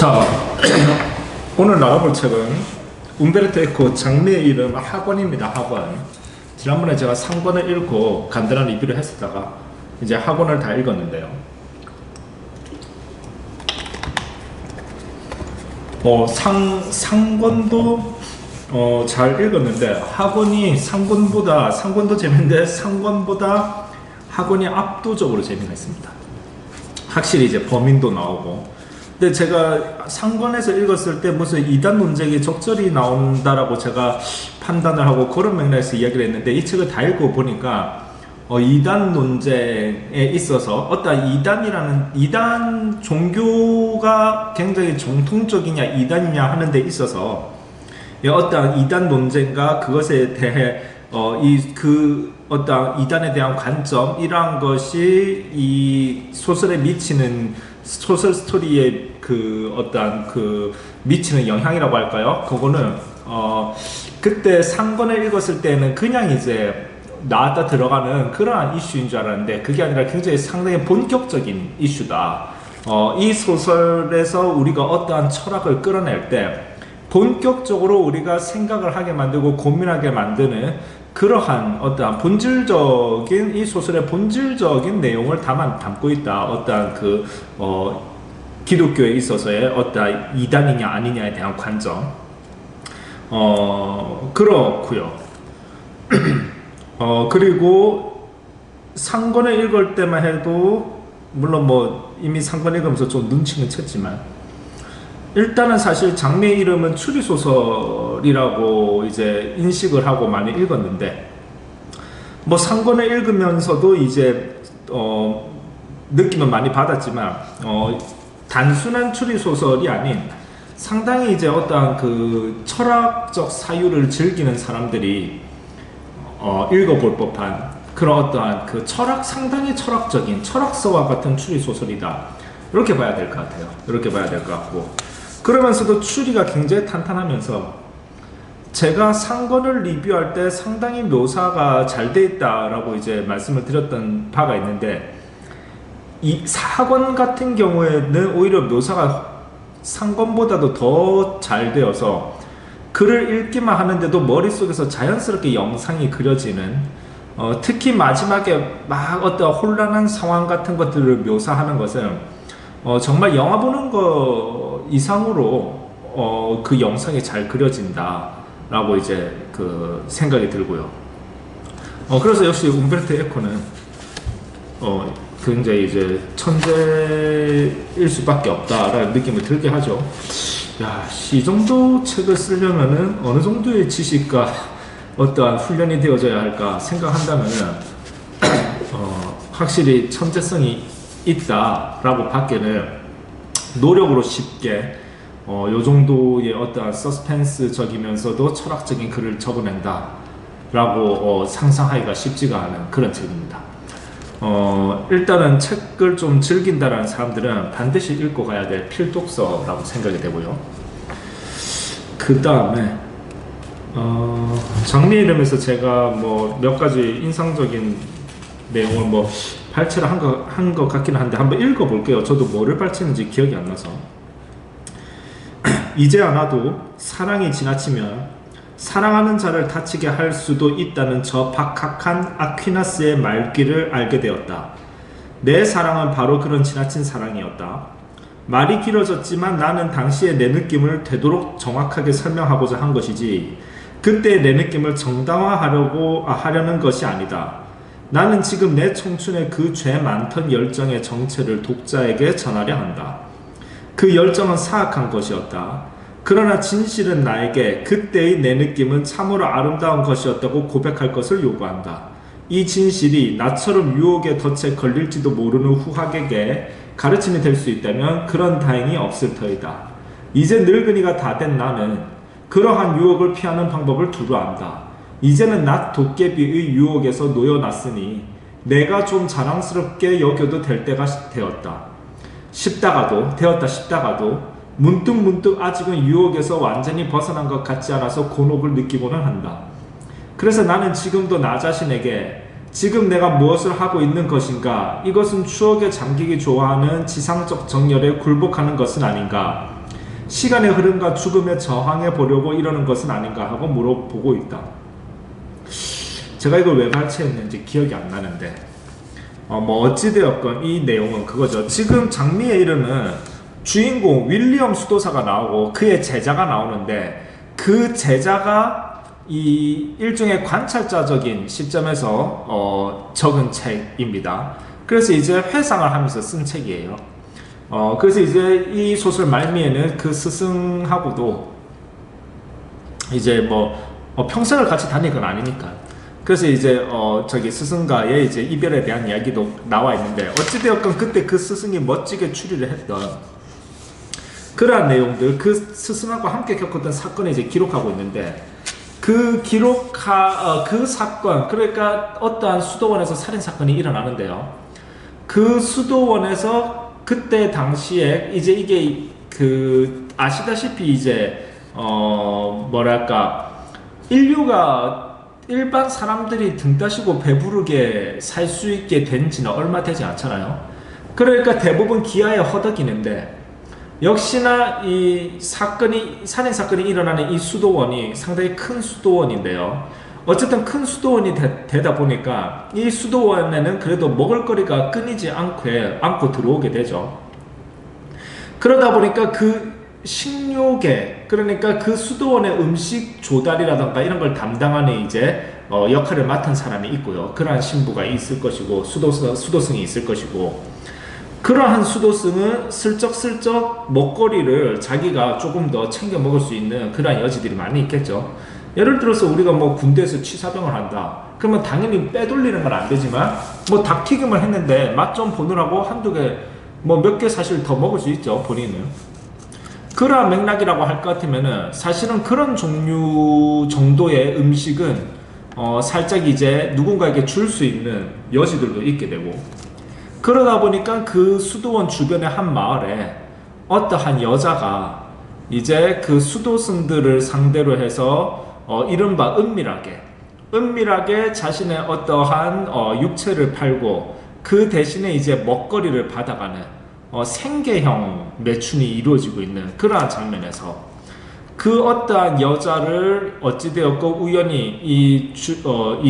자, 오늘 나가볼 책은 움베르토 에코 장미의 이름 학원입니다. 학원. 지난번에 제가 상권을 읽고 간단한 리뷰를 했었다가 이제 학원을 다 읽었는데요. 상권도 잘 읽었는데 상권도 재밌는데 상권보다 학원이 압도적으로 재미가 있습니다. 확실히 이제 범인도 나오고. 근데 제가 상권에서 읽었을 때 무슨 이단 논쟁이 적절히 나온다라고 제가 판단을 하고 그런 맥락에서 이야기를 했는데, 이 책을 다 읽고 보니까 이단 논쟁에 있어서 이단 종교가 굉장히 정통적이냐 이단이냐 하는 데 있어서 어떤 이단 논쟁과 그것에 대해 어떤 이단에 대한 관점, 이러한 것이 이 소설에 미치는, 소설 스토리에 미치는 영향이라고 할까요? 그거는 그때 상권을 읽었을 때는 그냥 이제 나왔다 들어가는 그러한 이슈인 줄 알았는데, 그게 아니라 굉장히 상당히 본격적인 이슈다. 이 소설에서 우리가 어떠한 철학을 끌어낼 때 본격적으로 우리가 생각을 하게 만들고 고민하게 만드는 그러한 어떠한 본질적인, 이 소설의 본질적인 내용을 담고 있다. 어떠한 기독교에 있어서의 어떠한 이단이냐 아니냐에 대한 관점. 그렇고요. 그리고 상권을 읽을 때만 해도, 물론 이미 상권 읽으면서 좀 눈치는 챘지만, 일단은 사실 장미의 이름은 추리소설이라고 이제 인식을 하고 많이 읽었는데, 상권을 읽으면서도 이제 느낌은 많이 받았지만, 단순한 추리소설이 아닌 상당히 이제 어떠한 철학적 사유를 즐기는 사람들이 읽어볼 법한 그런 어떠한 상당히 철학적인 철학서와 같은 추리소설이다. 이렇게 봐야 될 것 같아요. 이렇게 봐야 될 것 같고, 그러면서도 추리가 굉장히 탄탄하면서, 제가 상권을 리뷰할 때 상당히 묘사가 잘 돼 있다라고 이제 말씀을 드렸던 바가 있는데, 이 사권 같은 경우에는 오히려 묘사가 상권보다도 더 잘 되어서 글을 읽기만 하는데도 머릿속에서 자연스럽게 영상이 그려지는, 특히 마지막에 막 어떤 혼란한 상황 같은 것들을 묘사하는 것은 정말 영화 보는 거 이상으로 그 영상이 잘 그려진다 라고 이제 생각이 들고요. 그래서 역시 움베르토 에코는 굉장히 이제 천재일 수밖에 없다라는 느낌을 들게 하죠. 야, 이 정도 책을 쓰려면은 어느 정도의 지식과 어떠한 훈련이 되어져야 할까 생각한다면은 확실히 천재성이 있다라고 밖에는 노력으로 쉽게 요 정도의 어떠한 서스펜스적이면서도 철학적인 글을 적어낸다 라고 상상하기가 쉽지가 않은 그런 책입니다. 일단은 책을 좀 즐긴다라는 사람들은 반드시 읽고 가야 될 필독서라고 생각이 되고요. 그 다음에 장미의 이름에서 제가 몇 가지 인상적인 내용을 발췌를 한 것 같기는 한데 한번 읽어볼게요. 저도 뭐를 발췌했는지 기억이 안 나서. 이제 아마도 사랑이 지나치면 사랑하는 자를 다치게 할 수도 있다는 저 박학한 아퀴나스의 말귀를 알게 되었다. 내 사랑은 바로 그런 지나친 사랑이었다. 말이 길어졌지만 나는 당시의 내 느낌을 되도록 정확하게 설명하고자 한 것이지, 그때 내 느낌을 하려는 것이 아니다. 나는 지금 내 청춘의 그 죄 많던 열정의 정체를 독자에게 전하려 한다. 그 열정은 사악한 것이었다. 그러나 진실은 나에게 그때의 내 느낌은 참으로 아름다운 것이었다고 고백할 것을 요구한다. 이 진실이 나처럼 유혹의 덫에 걸릴지도 모르는 후학에게 가르침이 될 수 있다면 그런 다행이 없을 터이다. 이제 늙은이가 다 된 나는 그러한 유혹을 피하는 방법을 두루 안다. 이제는 낫 도깨비의 유혹에서 놓여놨으니 내가 좀 자랑스럽게 여겨도 될 때가 되었다 싶다가도 문득 아직은 유혹에서 완전히 벗어난 것 같지 않아서 곤혹을 느끼고는 한다. 그래서 나는 지금도 나 자신에게 지금 내가 무엇을 하고 있는 것인가, 이것은 추억에 잠기기 좋아하는 지상적 정열에 굴복하는 것은 아닌가, 시간의 흐름과 죽음에 저항해 보려고 이러는 것은 아닌가 하고 물어보고 있다. 제가 이걸 왜 발췌했는지 기억이 안 나는데 뭐 어찌되었건 이 내용은 그거죠. 지금 장미에 이르는 주인공 윌리엄 수도사가 나오고 그의 제자가 나오는데 그 제자가 이 일종의 관찰자적인 시점에서 적은 책입니다. 그래서 이제 회상을 하면서 쓴 책이에요. 그래서 이제 이 소설 말미에는 그 스승하고도 이제 뭐 평생을 같이 다닐 건 아니니까. 그래서 이제 저기 스승과의 이제 이별에 대한 이야기도 나와 있는데 어찌되었건 그때 그 스승이 멋지게 추리를 했던 그러한 내용들, 그 스승하고 함께 겪었던 사건을 이제 기록하고 있는데 그 사건, 그러니까 어떠한 수도원에서 살인 사건이 일어나는데요. 그 수도원에서 그때 당시에 이제 이게 아시다시피 이제 뭐랄까 인류가 일반 사람들이 등 따시고 배부르게 살 수 있게 된 지는 얼마 되지 않잖아요. 그러니까 대부분 기아에 허덕이는데 역시나 이 살인 사건이 일어나는 이 수도원이 상당히 큰 수도원인데요. 어쨌든 큰 수도원이 되다 보니까 이 수도원에는 그래도 먹을거리가 끊이지 않고 들어오게 되죠. 그러다 보니까 그 식료계, 그러니까 그 수도원의 음식 조달이라던가 이런 걸 담당하는 이제 역할을 맡은 사람이 있고요. 그러한 신부가 있을 것이고 수도승이 있을 것이고, 그러한 수도승은 슬쩍슬쩍 먹거리를 자기가 조금 더 챙겨 먹을 수 있는 그러한 여지들이 많이 있겠죠. 예를 들어서 우리가 뭐 군대에서 취사병을 한다. 그러면 당연히 빼돌리는 건 안 되지만 뭐 닭튀김을 했는데 맛 좀 보느라고 한두 개, 뭐 몇 개 사실 더 먹을 수 있죠, 본인은. 그러한 맥락이라고 할 것 같으면은 사실은 그런 종류 정도의 음식은 살짝 이제 누군가에게 줄 수 있는 여지들도 있게 되고, 그러다 보니까 그 수도원 주변의 한 마을에 어떠한 여자가 이제 그 수도승들을 상대로 해서 이른바 은밀하게 자신의 어떠한 육체를 팔고 그 대신에 이제 먹거리를 받아가는 생계형 매춘이 이루어지고 있는 그러한 장면에서 그 어떠한 여자를 어찌되었고 우연히 이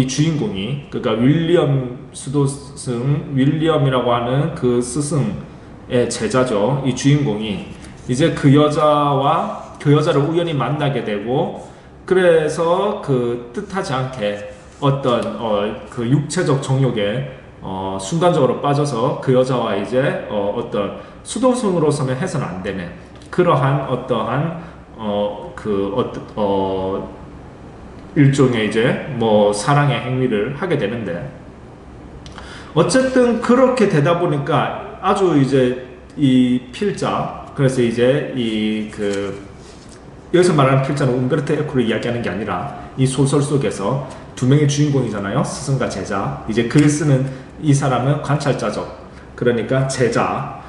주인공이, 그러니까 윌리엄 수도승, 윌리엄이라고 하는 그 스승의 제자죠. 이 주인공이 이제 그 여자를 우연히 만나게 되고, 그래서 그 뜻하지 않게 어떤 그 육체적 정욕에 순간적으로 빠져서 그 여자와 이제 어떤 수도승으로서는 해서는 안 되는 그러한 어떠한 일종의 이제 뭐 사랑의 행위를 하게 되는데, 어쨌든 그렇게 되다 보니까 아주 이제 이 필자, 그래서 이제 여기서 말하는 필자는 umberto eco를 이야기하는 게 아니라 이 소설 속에서 두 명의 주인공이잖아요. 스승과 제자. 이제 글 쓰는 이 사람은 관찰자적, 그러니까 제자.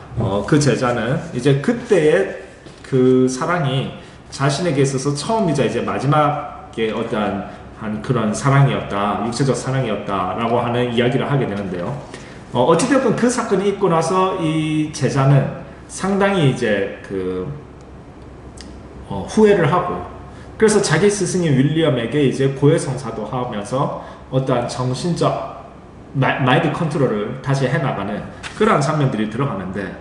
그 제자는 이제 그때의 그 사랑이 자신에게 있어서 처음이자 이제 마지막에 어떠한 그런 사랑이었다, 육체적 사랑이었다라고 하는 이야기를 하게 되는데요. 어찌되었건 그 사건이 있고 나서 이 제자는 상당히 이제 후회를 하고, 그래서 자기 스승인 윌리엄에게 이제 고해성사도 하면서 어떠한 정신적 마인드 컨트롤을 다시 해나가는 그러한 장면들이 들어가는데,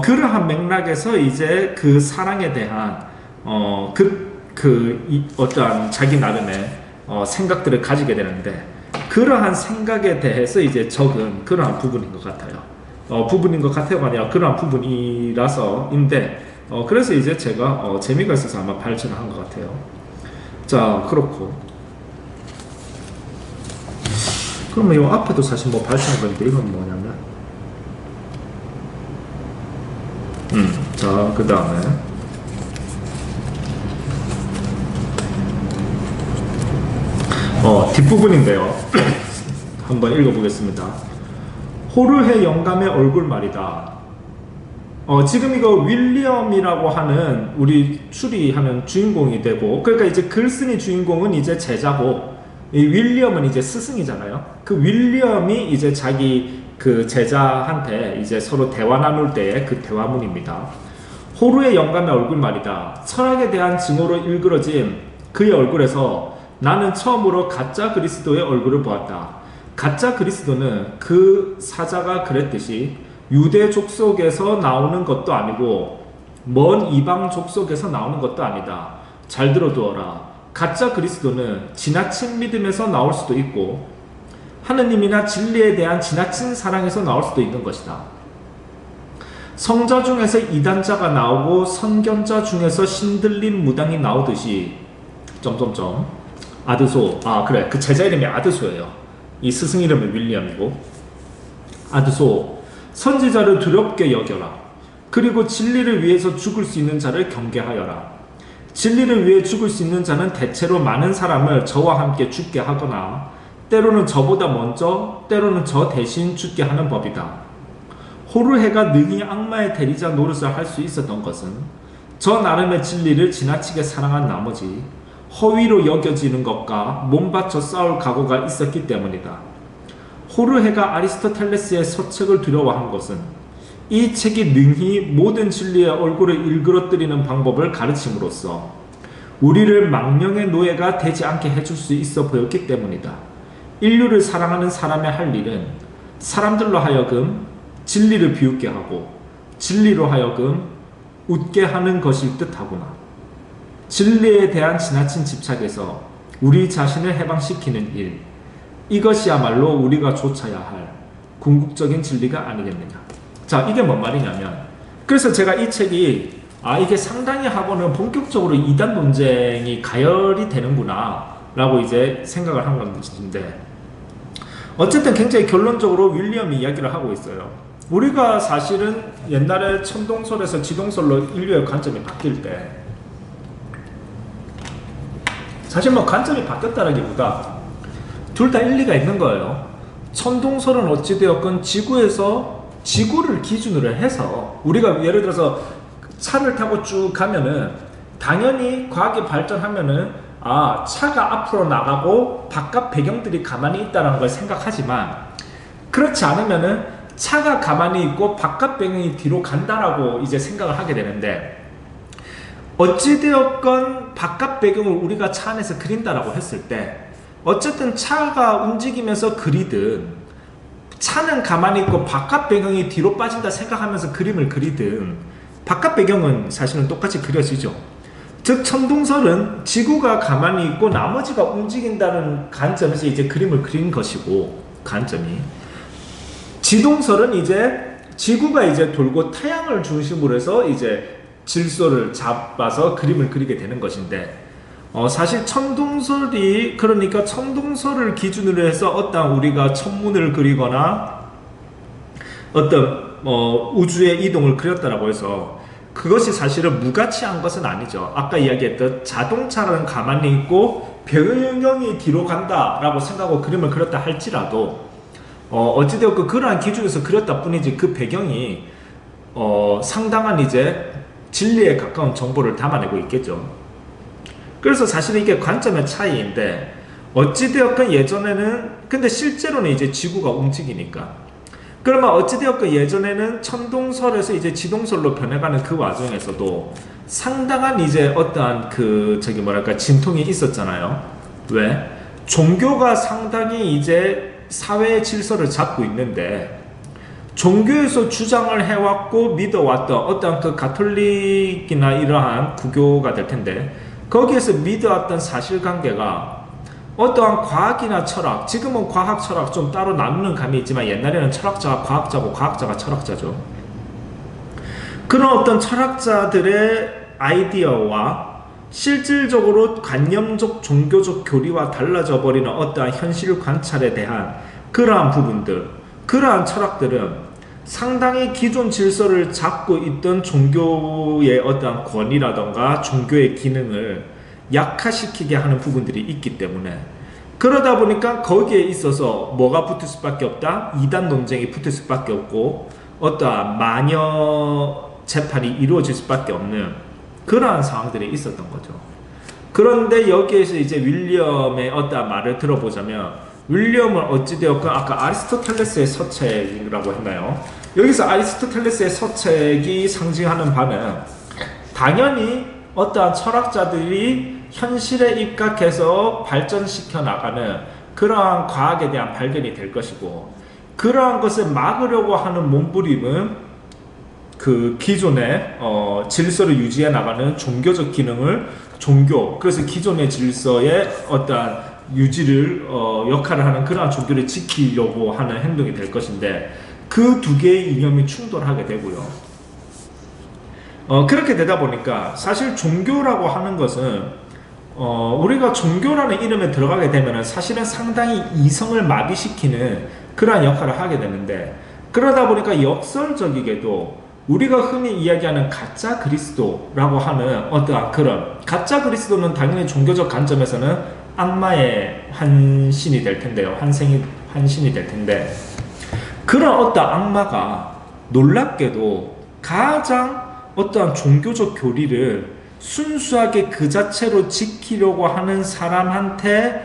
그러한 맥락에서 이제 그 사랑에 대한 어떠한 자기 나름의 생각들을 가지게 되는데, 그러한 생각에 대해서 이제 적은 그러한 부분인 것 같아요. 부분인 것 같아요가 아니라 그러한 부분이라서인데, 그래서 이제 제가 재미가 있어서 아마 발전을 한 것 같아요. 자, 그렇고 그러면 이 앞에도 사실 뭐 발전한 건데, 이건 뭐냐면 자, 그 다음에 뒷부분인데요. 한번 읽어보겠습니다. 호르헤 영감의 얼굴 말이다. 지금 이거 윌리엄이라고 하는 우리 추리하는 주인공이 되고, 그러니까 이제 글쓴이 주인공은 이제 제자고, 이 윌리엄은 이제 스승이잖아요. 그 윌리엄이 이제 자기 그 제자한테 이제 서로 대화 나눌 때의 그 대화문입니다. 호루의 영감의 얼굴 말이다. 철학에 대한 증오로 일그러진 그의 얼굴에서 나는 처음으로 가짜 그리스도의 얼굴을 보았다. 가짜 그리스도는 그 사자가 그랬듯이 유대 족속에서 나오는 것도 아니고 먼 이방 족속에서 나오는 것도 아니다. 잘 들어두어라. 가짜 그리스도는 지나친 믿음에서 나올 수도 있고 하느님이나 진리에 대한 지나친 사랑에서 나올 수도 있는 것이다. 성자 중에서 이단자가 나오고 선견자 중에서 신들린 무당이 나오듯이 점점점 아드소, 그래, 그 제자 이름이 아드소예요. 이 스승 이름은 윌리엄이고. 아드소, 선지자를 두렵게 여겨라. 그리고 진리를 위해서 죽을 수 있는 자를 경계하여라. 진리를 위해 죽을 수 있는 자는 대체로 많은 사람을 저와 함께 죽게 하거나 때로는 저보다 먼저, 때로는 저 대신 죽게 하는 법이다. 호르헤가 능히 악마의 대리자 노릇을 할 수 있었던 것은 저 나름의 진리를 지나치게 사랑한 나머지 허위로 여겨지는 것과 몸바쳐 싸울 각오가 있었기 때문이다. 호르헤가 아리스토텔레스의 서책을 두려워한 것은 이 책이 능히 모든 진리의 얼굴을 일그러뜨리는 방법을 가르침으로써 우리를 망령의 노예가 되지 않게 해줄 수 있어 보였기 때문이다. 인류를 사랑하는 사람의 할 일은 사람들로 하여금 진리를 비웃게 하고 진리로 하여금 웃게 하는 것일 듯하구나. 진리에 대한 지나친 집착에서 우리 자신을 해방시키는 일, 이것이야말로 우리가 좇아야 할 궁극적인 진리가 아니겠느냐. 자, 이게 뭔 말이냐면, 그래서 제가 이 책이 이게 상당히 하고는 본격적으로 이단 논쟁이 가열이 되는구나 라고 이제 생각을 한 건데, 어쨌든 굉장히 결론적으로 윌리엄이 이야기를 하고 있어요. 우리가 사실은 옛날에 천동설에서 지동설로 인류의 관점이 바뀔 때 사실 뭐 관점이 바뀌었다라기보다 둘 다 일리가 있는 거예요. 천동설은 어찌되었건 지구에서 지구를 기준으로 해서 우리가 예를 들어서 차를 타고 쭉 가면은 당연히 과학이 발전하면은 차가 앞으로 나가고 바깥 배경들이 가만히 있다는 걸 생각하지만 그렇지 않으면은 차가 가만히 있고 바깥 배경이 뒤로 간다라고 이제 생각을 하게 되는데, 어찌되었건 바깥 배경을 우리가 차 안에서 그린다라고 했을 때 어쨌든 차가 움직이면서 그리든 차는 가만히 있고 바깥 배경이 뒤로 빠진다 생각하면서 그림을 그리든 바깥 배경은 사실은 똑같이 그려지죠. 즉 천동설은 지구가 가만히 있고 나머지가 움직인다는 관점에서 이제 그림을 그린 것이고, 관점이 지동설은 이제 지구가 이제 돌고 타양을 중심으로 해서 이제 질서를 잡아서 그림을 그리게 되는 것인데, 사실 천동설이 그러니까 천동설을 기준으로 해서 어떤 우리가 천문을 그리거나 어떤 우주의 이동을 그렸다라고 해서 그것이 사실은 무가치한 것은 아니죠. 아까 이야기했던 자동차는 가만히 있고 배경이 뒤로 간다라고 생각하고 그림을 그렸다 할지라도 어찌되었건 그러한 기준에서 그렸다 뿐이지 그 배경이 상당한 이제 진리에 가까운 정보를 담아내고 있겠죠. 그래서 사실은 이게 관점의 차이인데, 어찌되었건 예전에는 근데 실제로는 이제 지구가 움직이니까, 그러면 어찌되었건 예전에는 천동설에서 이제 지동설로 변해가는 그 와중에서도 상당한 이제 어떠한 진통이 있었잖아요. 왜? 종교가 상당히 이제 사회의 질서를 잡고 있는데, 종교에서 주장을 해왔고 믿어왔던 어떤 그 가톨릭이나 이러한 구교가 될 텐데, 거기에서 믿어왔던 사실관계가 어떠한 과학이나 철학, 지금은 과학, 철학 좀 따로 나누는 감이 있지만 옛날에는 철학자가 과학자고 과학자가 철학자죠. 그런 어떤 철학자들의 아이디어와 실질적으로 관념적 종교적 교리와 달라져 버리는 어떠한 현실 관찰에 대한 그러한 부분들, 그러한 철학들은 상당히 기존 질서를 잡고 있던 종교의 어떠한 권위라던가 종교의 기능을 약화시키게 하는 부분들이 있기 때문에, 그러다 보니까 거기에 있어서 뭐가 붙을 수밖에 없다? 이단 논쟁이 붙을 수밖에 없고 어떠한 마녀 재판이 이루어질 수밖에 없는 그러한 상황들이 있었던 거죠. 그런데 여기에서 이제 윌리엄의 어떠한 말을 들어보자면, 윌리엄은 어찌되었건 아까 아리스토텔레스의 서책이라고 했나요? 여기서 아리스토텔레스의 서책이 상징하는 바는 당연히 어떠한 철학자들이 현실에 입각해서 발전시켜 나가는 그러한 과학에 대한 발견이 될 것이고, 그러한 것을 막으려고 하는 몸부림은 그 기존의 질서를 유지해 나가는 종교적 기능을 그래서 기존의 질서의 어떠한 유지를 역할을 하는 그러한 종교를 지키려고 하는 행동이 될 것인데, 그 두 개의 이념이 충돌하게 되고요. 그렇게 되다 보니까 사실 종교라고 하는 것은 우리가 종교라는 이름에 들어가게 되면 사실은 상당히 이성을 마비시키는 그러한 역할을 하게 되는데, 그러다 보니까 역설적이게도 우리가 흔히 이야기하는 가짜 그리스도라고 하는 어떠한 그런 가짜 그리스도는 당연히 종교적 관점에서는 악마의 환신이 될 텐데요. 환신이 될 텐데, 그런 어떠한 악마가 놀랍게도 가장 어떠한 종교적 교리를 순수하게 그 자체로 지키려고 하는 사람한테서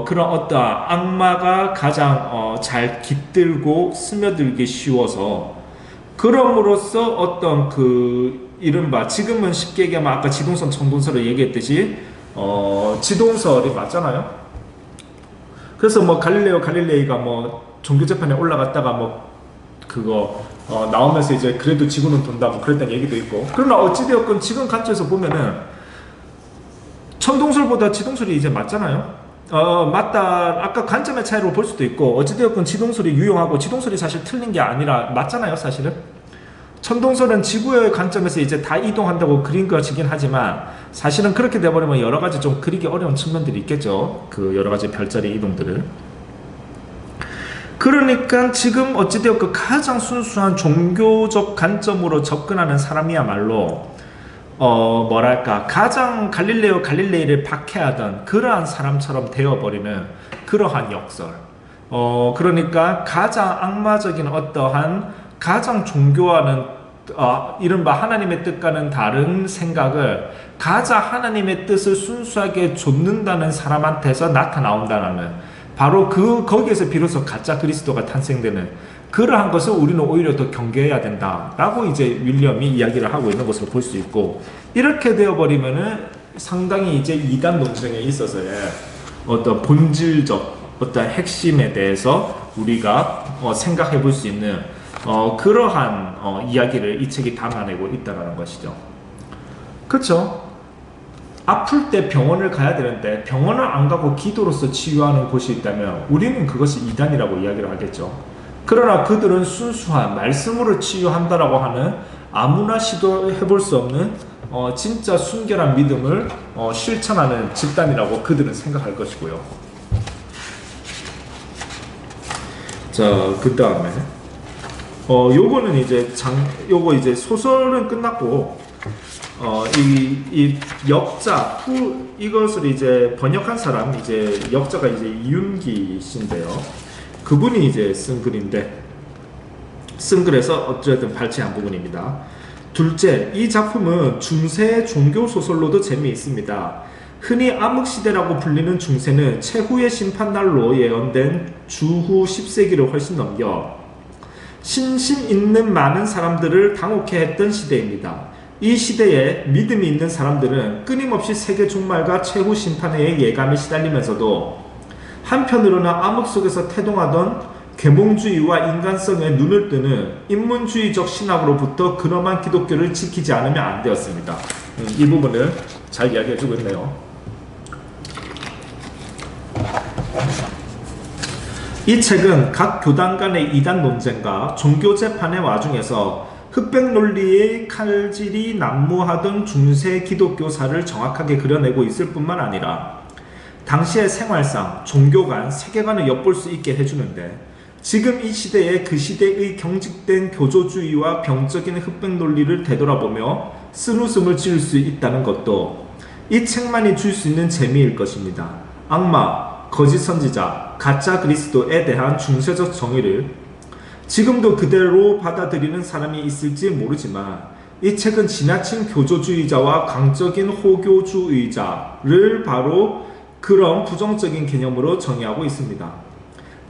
그런 어떠한 악마가 가장 잘 깃들고 스며들기 쉬워서, 그럼으로써 어떤 그 이른바 지금은 쉽게 얘기하면 아까 지동설 청동설을 얘기했듯이 지동설이 맞잖아요. 그래서 뭐 갈릴레이가 뭐 종교재판에 올라갔다가 뭐 그거 나오면서 이제 그래도 지구는 돈다 뭐 그랬다는 얘기도 있고, 그러나 어찌되었건 지금 관점에서 보면은 청동설보다 지동설이 이제 맞잖아요. 맞다. 아까 관점의 차이로 볼 수도 있고, 어찌되었건 지동설이 유용하고 지동설이 사실 틀린 게 아니라 맞잖아요, 사실은. 천동설은 지구의 관점에서 이제 다 이동한다고 그린 것이긴 하지만, 사실은 그렇게 돼버리면 여러 가지 좀 그리기 어려운 측면들이 있겠죠. 그 여러 가지 별자리 이동들을. 그러니까 지금 어찌되었건 가장 순수한 종교적 관점으로 접근하는 사람이야말로 뭐랄까 가장 갈릴레이를 박해하던 그러한 사람처럼 되어버리는 그러한 역설. 그러니까 가장 악마적인 어떠한 가장 종교와는 이른바 하나님의 뜻과는 다른 생각을 가장 하나님의 뜻을 순수하게 좇는다는 사람한테서 나타나온다는, 바로 거기에서 비로소 가짜 그리스도가 탄생되는 그러한 것을 우리는 오히려 더 경계해야 된다라고 이제 윌리엄이 이야기를 하고 있는 것으로 볼 수 있고, 이렇게 되어버리면은 상당히 이제 이단 논쟁에 있어서의 어떤 본질적 어떤 핵심에 대해서 우리가 생각해 볼 수 있는 그러한 이야기를 이 책이 담아내고 있다는 것이죠. 그렇죠? 아플 때 병원을 가야 되는데 병원을 안 가고 기도로서 치유하는 곳이 있다면 우리는 그것이 이단이라고 이야기를 하겠죠. 그러나 그들은 순수한 말씀으로 치유한다라고 하는 아무나 시도해 볼 수 없는 진짜 순결한 믿음을 실천하는 집단이라고 그들은 생각할 것이고요. 자, 그 다음에 요거는 이제 요거 이제 소설은 끝났고, 이 역자 이것을 이제 번역한 사람, 이제 역자가 이제 이윤기 씨인데요. 그분이 이제 쓴 글에서 어쨌든 발췌한 부분입니다. 둘째, 이 작품은 중세의 종교 소설로도 재미있습니다. 흔히 암흑시대라고 불리는 중세는 최후의 심판날로 예언된 주후 10세기를 훨씬 넘겨 신심 있는 많은 사람들을 당혹해 했던 시대입니다. 이 시대에 믿음이 있는 사람들은 끊임없이 세계 종말과 최후 심판의 예감에 시달리면서도 한편으로는 암흑 속에서 태동하던 계몽주의와 인간성에 눈을 뜨는 인문주의적 신학으로부터 근엄한 기독교를 지키지 않으면 안 되었습니다. 이 부분을 잘 이야기해주고 있네요. 이 책은 각 교단 간의 이단 논쟁과 종교 재판의 와중에서 흑백 논리의 칼질이 난무하던 중세 기독교사를 정확하게 그려내고 있을 뿐만 아니라 당시의 생활상, 종교관, 세계관을 엿볼 수 있게 해주는데, 지금 이 시대에 그 시대의 경직된 교조주의와 병적인 흑백 논리를 되돌아보며 쓴웃음을 지을 수 있다는 것도 이 책만이 줄 수 있는 재미일 것입니다. 악마, 거짓 선지자, 가짜 그리스도에 대한 중세적 정의를 지금도 그대로 받아들이는 사람이 있을지 모르지만, 이 책은 지나친 교조주의자와 강적인 호교주의자를 바로 그런 부정적인 개념으로 정의하고 있습니다.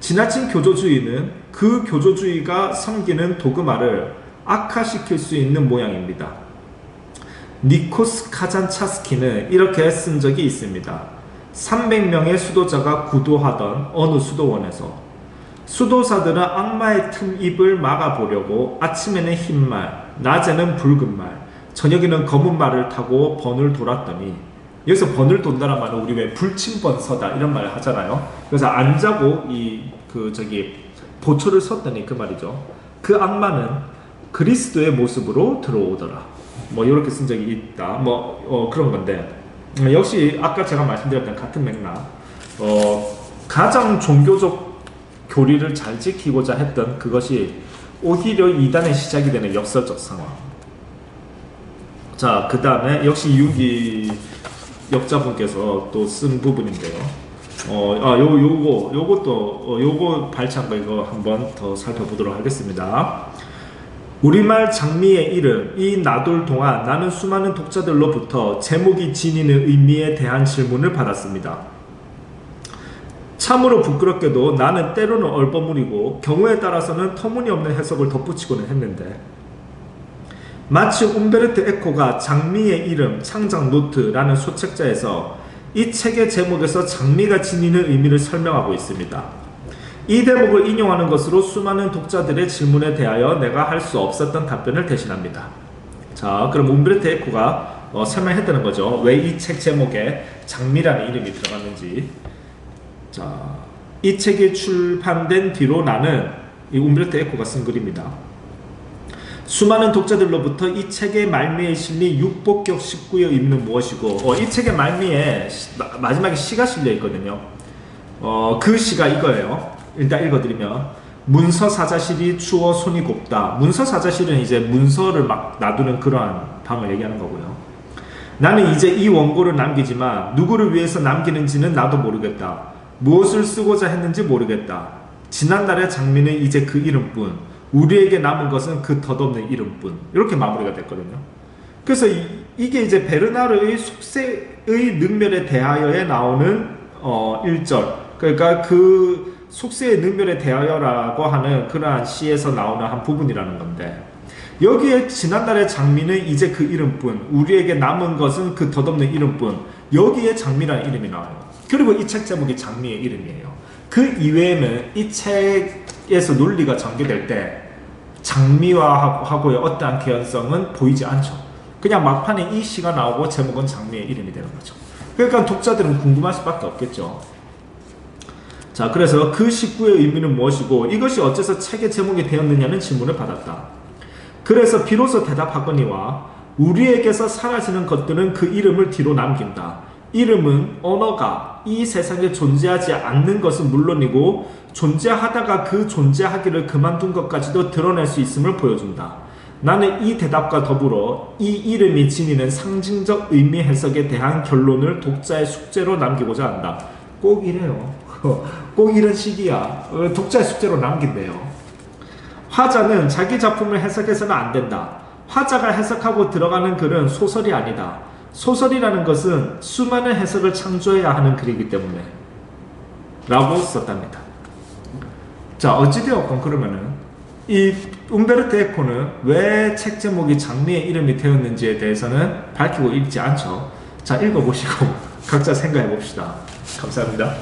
지나친 교조주의는 그 교조주의가 섬기는 도그마를 악화시킬 수 있는 모양입니다. 니코스 카잔차스키는 이렇게 쓴 적이 있습니다. 300명의 수도자가 구도하던 어느 수도원에서 수도사들은 악마의 틈입을 막아보려고 아침에는 흰 말, 낮에는 붉은 말, 저녁에는 검은 말을 타고 번을 돌았더니, 여기서 번을 돈다는 말은 우리 왜 불침번 서다 이런 말 하잖아요. 그래서 안 자고 보초를 섰더니 그 말이죠. 그 악마는 그리스도의 모습으로 들어오더라. 뭐 이렇게 쓴 적이 있다. 그런 건데, 역시 아까 제가 말씀드렸던 같은 맥락, 가장 종교적 교리를 잘 지키고자 했던 그것이 오히려 이단의 시작이 되는 역설적 상황. 자, 그 다음에 역시 유기 역자분께서 또 쓴 부분인데요. 요거 발췌한 거 이거 한번 더 살펴보도록 하겠습니다. 우리말 장미의 이름, 이 나돌 동안 나는 수많은 독자들로부터 제목이 지니는 의미에 대한 질문을 받았습니다. 참으로 부끄럽게도 나는 때로는 얼버무리고 경우에 따라서는 터무니없는 해석을 덧붙이고는 했는데, 마치 움베르토 에코가 장미의 이름 창작 노트라는 소책자에서 이 책의 제목에서 장미가 지니는 의미를 설명하고 있습니다. 이 대목을 인용하는 것으로 수많은 독자들의 질문에 대하여 내가 할 수 없었던 답변을 대신합니다. 자, 그럼 움베르토 에코가 설명했다는 거죠. 왜 이 책 제목에 장미라는 이름이 들어갔는지. 자, 이 책이 출판된 뒤로 나는, 이 움베르토 에코가 쓴 글입니다. 수많은 독자들로부터 이 책의 말미에 실린 육복격 19의 의미는 무엇이고, 이 책의 말미에 마지막에 시가 실려 있거든요. 그 시가 이거예요. 일단 읽어드리면, 문서 사자실이 추워 손이 곱다. 문서 사자실은 이제 문서를 막 놔두는 그러한 방을 얘기하는 거고요. 나는 이제 이 원고를 남기지만 누구를 위해서 남기는지는 나도 모르겠다. 무엇을 쓰고자 했는지 모르겠다. 지난날의 장미는 이제 그 이름뿐, 우리에게 남은 것은 그 덧없는 이름뿐. 이렇게 마무리가 됐거든요. 그래서 이게 이제 베르나르의 속세의 능멸에 대하여에 나오는 1절. 그러니까 그 속세의 능멸에 대하여라고 하는 그러한 시에서 나오는 한 부분이라는 건데, 여기에 지난날의 장미는 이제 그 이름뿐, 우리에게 남은 것은 그 덧없는 이름뿐, 여기에 장미라는 이름이 나와요. 그리고 이 책 제목이 장미의 이름이에요. 그 이외에는 이 책에서 논리가 전개될 때 장미와하고의 어떠한 개연성은 보이지 않죠. 그냥 막판에 이 시가 나오고 제목은 장미의 이름이 되는 거죠. 그러니까 독자들은 궁금할 수밖에 없겠죠. 자, 그래서 그 19의 의미는 무엇이고 이것이 어째서 책의 제목이 되었느냐는 질문을 받았다. 그래서 비로소 대답하거니와 우리에게서 사라지는 것들은 그 이름을 뒤로 남긴다. 이름은 언어가 이 세상에 존재하지 않는 것은 물론이고 존재하다가 그 존재하기를 그만둔 것까지도 드러낼 수 있음을 보여준다. 나는 이 대답과 더불어 이 이름이 지니는 상징적 의미 해석에 대한 결론을 독자의 숙제로 남기고자 한다. 꼭 이래요. 꼭 이런 식이야. 독자의 숙제로 남긴대요. 화자는 자기 작품을 해석해서는 안 된다. 화자가 해석하고 들어가는 글은 소설이 아니다. 소설이라는 것은 수많은 해석을 창조해야 하는 글이기 때문에 라고 썼답니다. 자, 어찌되었건 그러면은 이 움베르토 에코는 왜 책 제목이 장미의 이름이 되었는지에 대해서는 밝히고 읽지 않죠. 자, 읽어보시고 각자 생각해 봅시다. 감사합니다.